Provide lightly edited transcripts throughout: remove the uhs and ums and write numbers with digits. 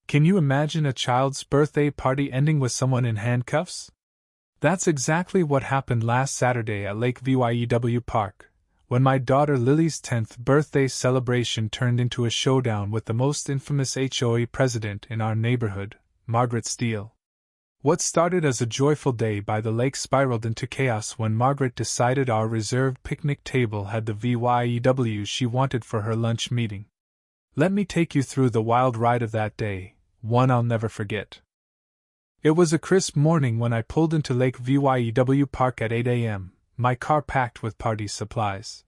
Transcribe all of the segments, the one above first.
Can you imagine a child's birthday party ending with someone in handcuffs? That's exactly what happened last Saturday at Lake Vyew Park, when my daughter Lily's 10th birthday celebration turned into a showdown with the most infamous HOA president in our neighborhood, Margaret Steele. What started as a joyful day by the lake spiraled into chaos when Margaret decided our reserved picnic table had the VYEW she wanted for her lunch meeting. Let me take you through the wild ride of that day, one I'll never forget. It was a crisp morning when I pulled into Lake Vyew Park at 8 a.m., my car packed with party supplies.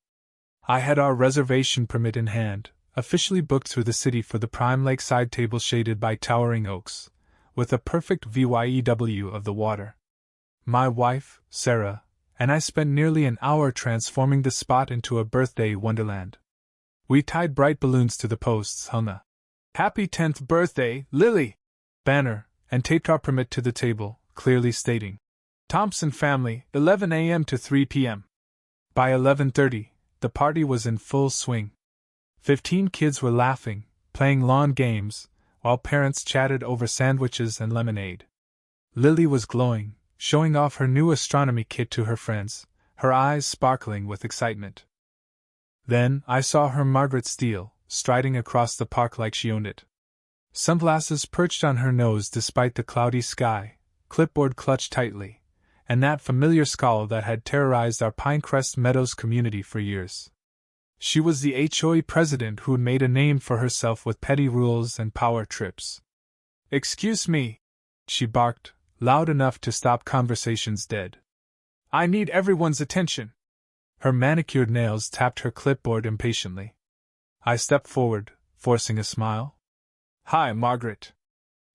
I had our reservation permit in hand, officially booked through the city for the prime lakeside table shaded by towering oaks, with a perfect VYEW of the water. My wife, Sarah, and I spent nearly an hour transforming the spot into a birthday wonderland. We tied bright balloons to the posts, hung a "Happy 10th Birthday, Lily" banner, and taped our permit to the table, clearly stating, "Thompson family, 11 a.m. to 3 p.m. By 11:30, the party was in full swing. 15 kids were laughing, playing lawn games, while parents chatted over sandwiches and lemonade. Lily was glowing, showing off her new astronomy kit to her friends, her eyes sparkling with excitement. Then I saw her Margaret Steele, striding across the park like she owned it. Sunglasses perched on her nose despite the cloudy sky, clipboard clutched tightly, and that familiar scowl that had terrorized our Pinecrest Meadows community for years. She was the HOA president who'd made a name for herself with petty rules and power trips. "Excuse me," she barked, loud enough to stop conversations dead. "I need everyone's attention." Her manicured nails tapped her clipboard impatiently. I stepped forward, forcing a smile. "Hi, Margaret.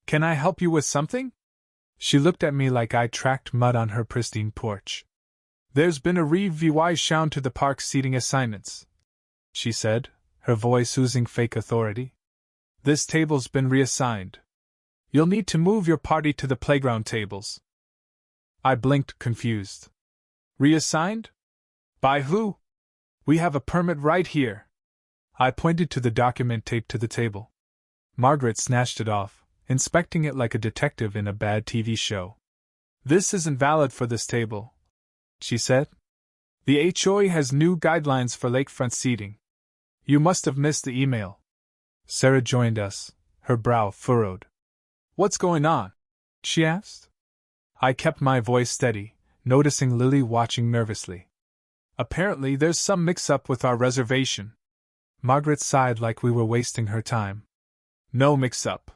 Can I help you with something?" She looked at me like I tracked mud on her pristine porch. "There's been a revision to the park seating assignments," she said, her voice oozing fake authority. "This table's been reassigned. You'll need to move your party to the playground tables." I blinked, confused. "Reassigned? By who? We have a permit right here." I pointed to the document taped to the table. Margaret snatched it off, inspecting it like a detective in a bad TV show. "This isn't valid for this table," she said. "The HOA has new guidelines for lakefront seating. You must have missed the email." Sarah joined us, her brow furrowed. "What's going on?" she asked. I kept my voice steady, noticing Lily watching nervously. "Apparently there's some mix-up with our reservation." Margaret sighed like we were wasting her time. "No mix-up.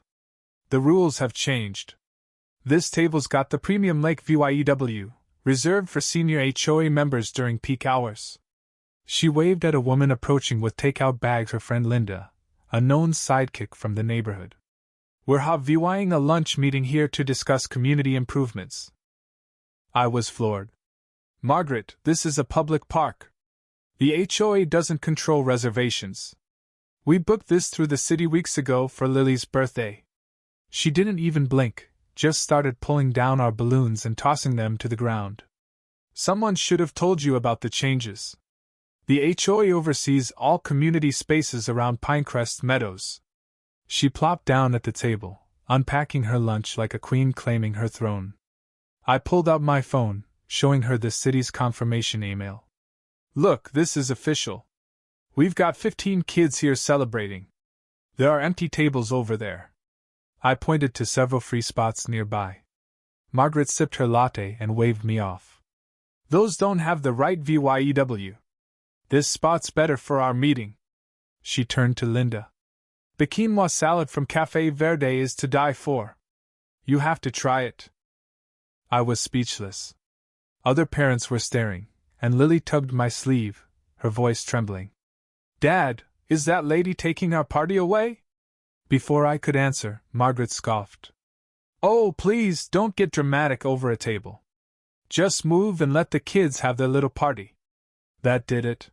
The rules have changed. This table's got the premium Lake VYEW, reserved for senior HOA members during peak hours." She waved at a woman approaching with takeout bags, her friend Linda, a known sidekick from the neighborhood. "We're having a lunch meeting here to discuss community improvements." I was floored. "Margaret, this is a public park. The HOA doesn't control reservations. We booked this through the city weeks ago for Lily's birthday." She didn't even blink, just started pulling down our balloons and tossing them to the ground. "Someone should have told you about the changes. The HOA oversees all community spaces around Pinecrest Meadows." She plopped down at the table, unpacking her lunch like a queen claiming her throne. I pulled out my phone, showing her the city's confirmation email. "Look, this is official. We've got 15 kids here celebrating. There are empty tables over there." I pointed to several free spots nearby. Margaret sipped her latte and waved me off. "Those don't have the right VYEW. This spot's better for our meeting." She turned to Linda. "The quinoa salad from Café Verde is to die for. You have to try it." I was speechless. Other parents were staring, and Lily tugged my sleeve, her voice trembling. "Dad, is that lady taking our party away?" Before I could answer, Margaret scoffed. "Oh, please don't get dramatic over a table. Just move and let the kids have their little party." That did it.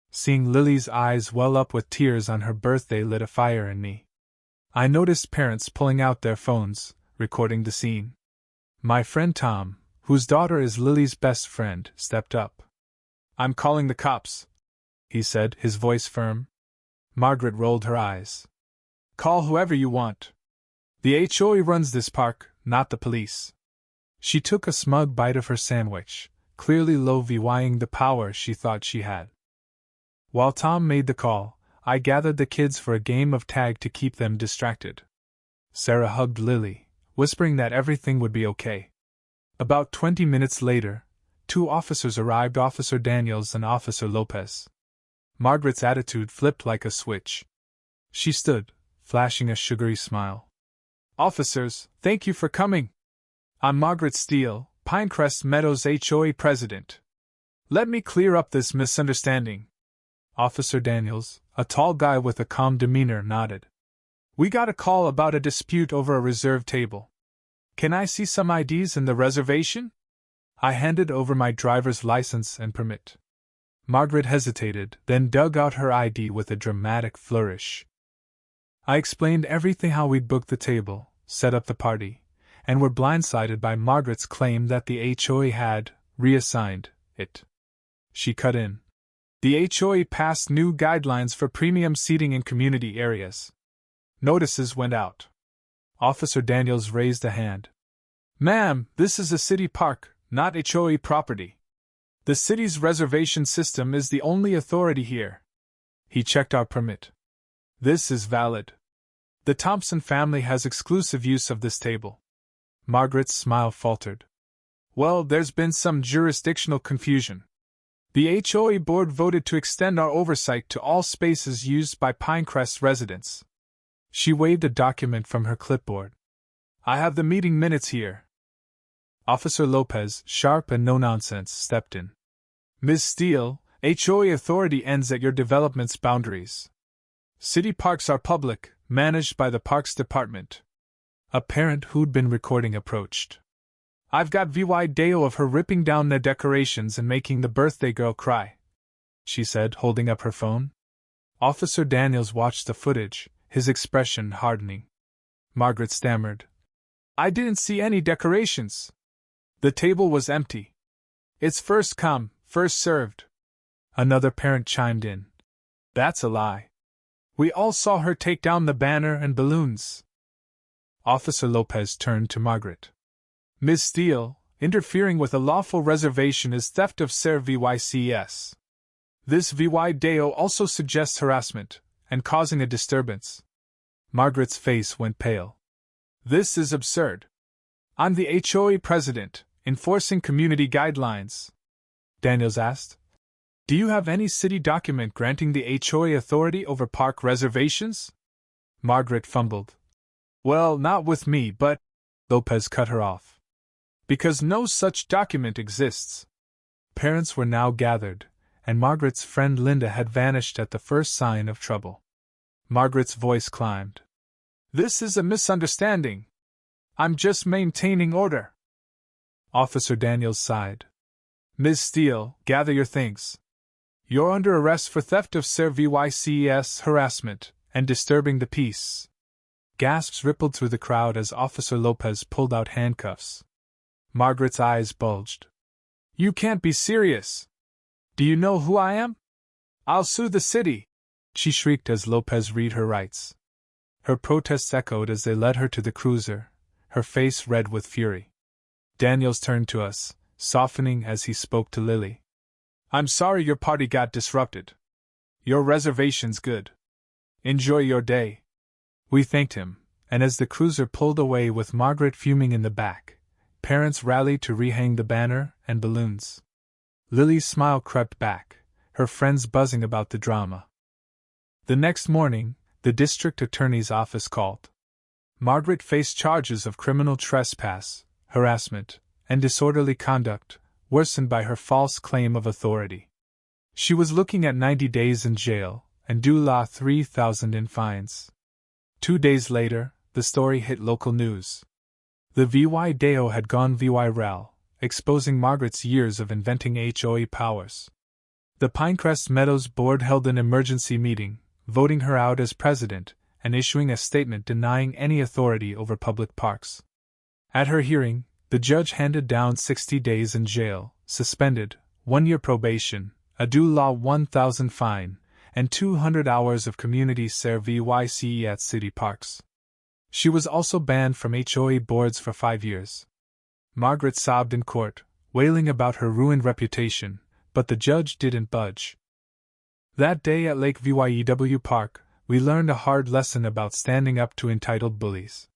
Seeing Lily's eyes well up with tears on her birthday lit a fire in me. I noticed parents pulling out their phones, recording the scene. My friend Tom, whose daughter is Lily's best friend, stepped up. "I'm calling the cops," he said, his voice firm. Margaret rolled her eyes. "Call whoever you want. The HOA runs this park, not the police. She took a smug bite of her sandwich, clearly low-vying the power she thought she had. While Tom made the call, I gathered the kids for a game of tag to keep them distracted. Sarah hugged Lily, whispering that everything would be okay. About 20 minutes later, 2 officers arrived, Officer Daniels and Officer Lopez. Margaret's attitude flipped like a switch. She stood, flashing a sugary smile. "Officers, thank you for coming. I'm Margaret Steele, Pinecrest Meadows HOA president. Let me clear up this misunderstanding." Officer Daniels, a tall guy with a calm demeanor, nodded. "We got a call about a dispute over a reserved table. Can I see some IDs in the reservation?" I handed over my driver's license and permit. Margaret hesitated, then dug out her ID with a dramatic flourish. I explained everything, how we'd booked the table, set up the party, and were blindsided by Margaret's claim that the HOA had reassigned it. She cut in. "The HOA passed new guidelines for premium seating in community areas. Notices went out." Officer Daniels raised a hand. "Ma'am, this is a city park, not HOA property. The city's reservation system is the only authority here." He checked our permit. "This is valid. The Thompson family has exclusive use of this table." Margaret's smile faltered. "Well, there's been some jurisdictional confusion. The HOA board voted to extend our oversight to all spaces used by Pinecrest residents." She waved a document from her clipboard. "I have the meeting minutes here." Officer Lopez, sharp and no-nonsense, stepped in. "Ms. Steele, HOA authority ends at your development's boundaries. City parks are public, managed by the Parks Department." A parent who'd been recording approached. "I've got video of her ripping down the decorations and making the birthday girl cry," she said, holding up her phone. Officer Daniels watched the footage, his expression hardening. Margaret stammered. "I didn't see any decorations. The table was empty. It's first come, first served." Another parent chimed in. "That's a lie. We all saw her take down the banner and balloons." Officer Lopez turned to Margaret. "Ms. Steele, interfering with a lawful reservation is theft of services. This video also suggests harassment and causing a disturbance." Margaret's face went pale. "This is absurd. I'm the HOA president, enforcing community guidelines." Daniels asked, "Do you have any city document granting the HOA authority over park reservations?" Margaret fumbled. "Well, not with me, but—" Lopez cut her off. "Because no such document exists." Parents were now gathered, and Margaret's friend Linda had vanished at the first sign of trouble. Margaret's voice climbed. "This is a misunderstanding. I'm just maintaining order." Officer Daniels sighed. "Ms. Steele, gather your things. You're under arrest for theft of services, harassment, and disturbing the peace." Gasps rippled through the crowd as Officer Lopez pulled out handcuffs. Margaret's eyes bulged. "You can't be serious. Do you know who I am? I'll sue the city," she shrieked as Lopez read her rights. Her protests echoed as they led her to the cruiser, her face red with fury. Daniels turned to us, softening as he spoke to Lily. "I'm sorry your party got disrupted. Your reservation's good. Enjoy your day." We thanked him, and as the cruiser pulled away with Margaret fuming in the back, parents rallied to rehang the banner and balloons. Lily's smile crept back, her friends buzzing about the drama. The next morning, the district attorney's office called. Margaret faced charges of criminal trespass, harassment, and disorderly conduct, worsened by her false claim of authority. She was looking at 90 days in jail, and due law $3,000 in fines. 2 days later, the story hit local news. The video had gone viral, exposing Margaret's years of inventing HOA powers. The Pinecrest Meadows board held an emergency meeting, voting her out as president and issuing a statement denying any authority over public parks. At her hearing, the judge handed down 60 days in jail, suspended, 1-year probation, a due law $1,000 fine, and 200 hours of community service at city parks. She was also banned from HOA boards for 5 years. Margaret sobbed in court, wailing about her ruined reputation, but the judge didn't budge. That day at Lake Vyew Park, we learned a hard lesson about standing up to entitled bullies.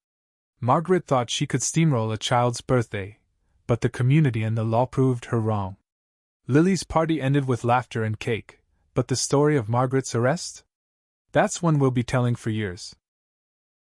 Margaret thought she could steamroll a child's birthday, but the community and the law proved her wrong. Lily's party ended with laughter and cake, but the story of Margaret's arrest? That's one we'll be telling for years.